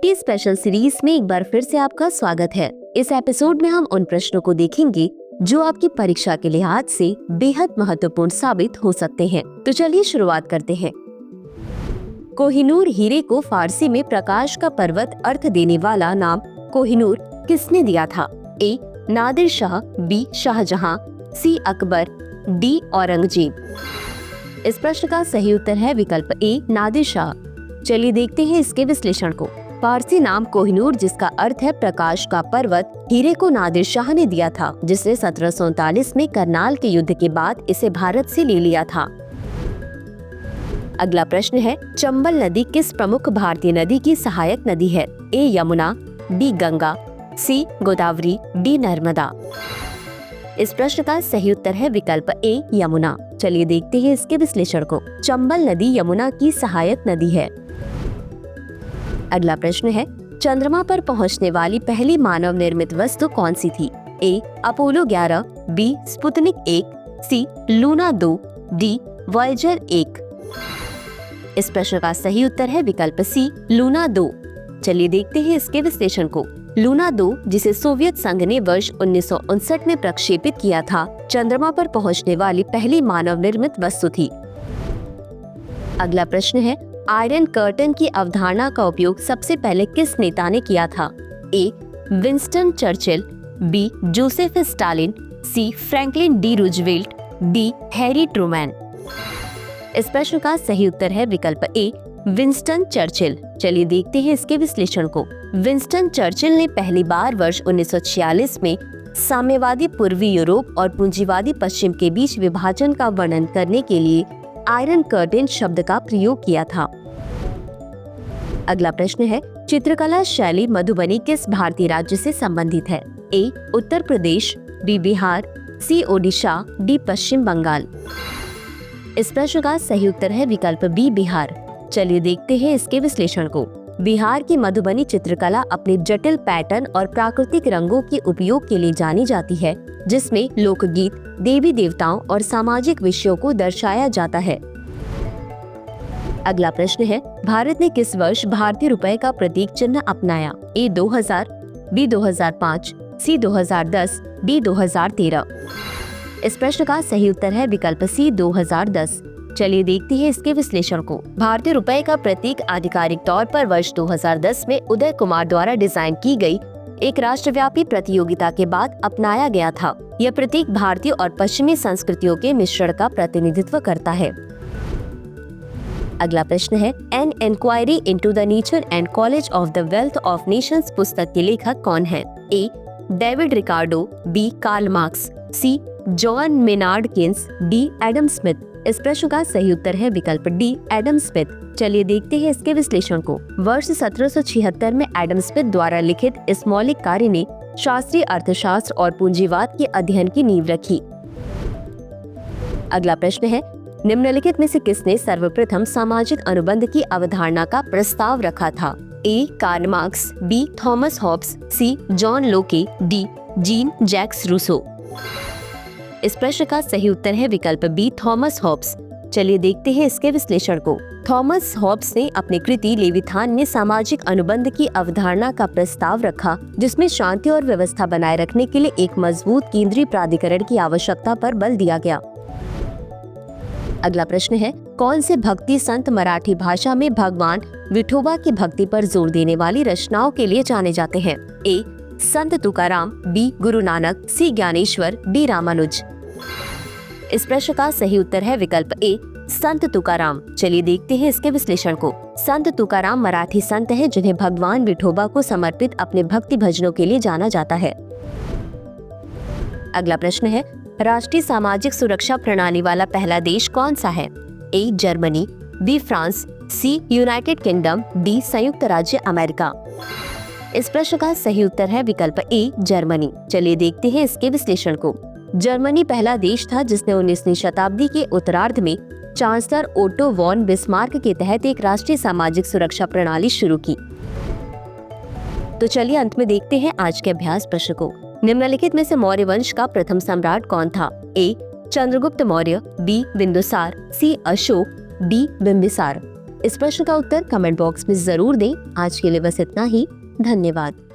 GK special series में एक बार फिर से आपका स्वागत है। इस एपिसोड में हम उन प्रश्नों को देखेंगे जो आपकी परीक्षा के लिहाज से बेहद महत्वपूर्ण साबित हो सकते हैं। तो चलिए शुरुआत करते हैं। कोहिनूर हीरे को फारसी में प्रकाश का पर्वत अर्थ देने वाला नाम कोहिनूर किसने दिया था? ए. नादिर शाह, बी. शाहजहां, सी. अकबर, डी. औरंगजेब। इस प्रश्न का सही उत्तर है विकल्प ए. नादिर शाह। चलिए देखते हैं इसके विश्लेषण को। फारसी नाम कोहिनूर, जिसका अर्थ है प्रकाश का पर्वत, हीरे को नादिर शाह ने दिया था, जिसने 1739 में करनाल के युद्ध के बाद इसे भारत से ले लिया था। अगला प्रश्न है, चंबल नदी किस प्रमुख भारतीय नदी की सहायक नदी है? ए. यमुना, बी. गंगा, सी. गोदावरी, डी. नर्मदा। इस प्रश्न का सही उत्तर है विकल्प ए. यमुना। चलिए देखते हैं इसके विश्लेषण को। चंबल नदी यमुना की सहायक नदी है। अगला प्रश्न है, चंद्रमा पर पहुंचने वाली पहली मानव निर्मित वस्तु कौन सी थी? A. Apollo 11, B. Sputnik 1, C. Luna 2, D. Voyager 1। इस प्रश्न का सही उत्तर है विकल्प सी. लूना 2। चलिए देखते हैं इसके विश्लेषण को। लूना 2, जिसे सोवियत संघ ने वर्ष 1959 में प्रक्षेपित किया था, चंद्रमा पर पहुंचने वाली पहली मानव निर्मित वस्तु थी। अगला प्रश्न है, आयरन कर्टन की अवधारणा का उपयोग सबसे पहले किस नेता ने किया था? A. Winston Churchill, B. Joseph Stalin, C. Franklin D Roosevelt, D. Harry Truman. इस प्रश्न का सही उत्तर है विकल्प ए. Winston Churchill. चलिए देखते हैं इसके विश्लेषण को। विंस्टन चर्चिल ने पहली बार वर्ष 1946 में साम्यवादी पूर्वी यूरोप और पूंजीवादी पश्चिम के बीच विभाजन का वर्णन करने के लिए आयरन कर्टेन शब्द का प्रयोग किया था। अगला प्रश्न है, चित्रकला शैली मधुबनी किस भारतीय राज्य से संबंधित है? ए. उत्तर प्रदेश, बी. बिहार, सी. ओडिशा, डी. पश्चिम बंगाल। इस प्रश्न का सही उत्तर है विकल्प बी. बिहार। चलिए देखते हैं इसके विश्लेषण को। बिहार की मधुबनी चित्रकला अपने जटिल पैटर्न और प्राकृतिक रंगों के उपयोग के लिए जानी जाती है, जिसमें लोकगीत, देवी देवताओं और सामाजिक विषयों को दर्शाया जाता है। अगला प्रश्न है, भारत ने किस वर्ष भारतीय रुपए का प्रतीक चिन्ह अपनाया? ए. 2000, बी. 2005, सी. 2010, डी. 2013। इस प्रश्न का सही उत्तर है विकल्प सी. 2010। चलिए देखते हैं इसके विश्लेषण को। भारतीय रुपए का प्रतीक आधिकारिक तौर पर वर्ष 2010 में उदय कुमार द्वारा डिजाइन की गई एक राष्ट्रव्यापी प्रतियोगिता के बाद अपनाया गया था। यह प्रतीक भारतीय और पश्चिमी संस्कृतियों के मिश्रण का प्रतिनिधित्व करता है। अगला प्रश्न है, an inquiry into the nature and college of the wealth of nations पुस्तक के लेखक कौन है? A. David Ricardo, B. Karl Marx, C. John Maynard Keynes, D. Adam Smith. इस प्रश्न का सही उत्तर है विकल्प डी. Adam Smith. चलिए देखते हैं इसके विश्लेषण को। वर्ष 1776 में एडम स्मिथ द्वारा लिखित इस मौलिक कार्य ने शास्त्रीय अर्थशास्त्र और पूंजीवाद के अध्ययन की नींव रखी। अगला प्रश्न है, निम्नलिखित में से किसने सर्वप्रथम सामाजिक अनुबंध की अवधारणा का प्रस्ताव रखा था? A. Karl Marx, B. Thomas Hobbes, C. John Locke, D. Jean Jacques Rousseau. इस प्रश्न का सही उत्तर है विकल्प बी. Thomas Hobbs. चलिए देखते हैं इसके विश्लेषण को। थॉमस हॉब्स ने अपनी कृति लेविथान में सामाजिक अनुबंध की अवधारणा का प्रस्ताव रखा, जिसमें शांति और व्यवस्था बनाए रखने के लिए एक मजबूत केंद्रीय प्राधिकरण की आवश्यकता पर बल दिया गया। अगला प्रश्न है, कौन से भक्ति संत मराठी भाषा में भगवान विठोबा की भक्ति पर जोर देने वाली रचनाओं के लिए जाने जाते हैं? ए. संत तुकाराम, बी. गुरु नानक, सी. ज्ञानेश्वर, डी. रामानुज। इस प्रश्न का सही उत्तर है विकल्प ए. संत तुकाराम। चलिए देखते हैं इसके विश्लेषण को। संत तुकाराम मराठी संत हैं, जिन्हें भगवान विठोबा को समर्पित अपने भक्ति भजनों के लिए जाना जाता है। अगला प्रश्न है, राष्ट्रीय सामाजिक सुरक्षा प्रणाली वाला पहला देश कौन सा है? A. Germany, B. France, C. United Kingdom, D. संयुक्त राज्य अमेरिका। इस प्रश्न का सही उत्तर है विकल्प ए. जर्मनी। चलिए देखते हैं इसके विश्लेषण को। जर्मनी पहला देश था जिसने 19वीं शताब्दी के उत्तरार्ध में चांसलर ओटो वॉन बिस्मार्क के तहत एक राष्ट्रीय सामाजिक सुरक्षा प्रणाली शुरू की। तो चलिए अंत में देखते हैं आज के अभ्यास प्रश्न को। निम्नलिखित में से मौर्य वंश का प्रथम सम्राट कौन था? ए. चंद्रगुप्त मौर्य, बी. बिंदुसार, सी. अशोक, डी. बिंबिसार। इस प्रश्न का उत्तर कमेंट बॉक्स में जरूर दें। आज के लिए बस इतना ही। धन्यवाद।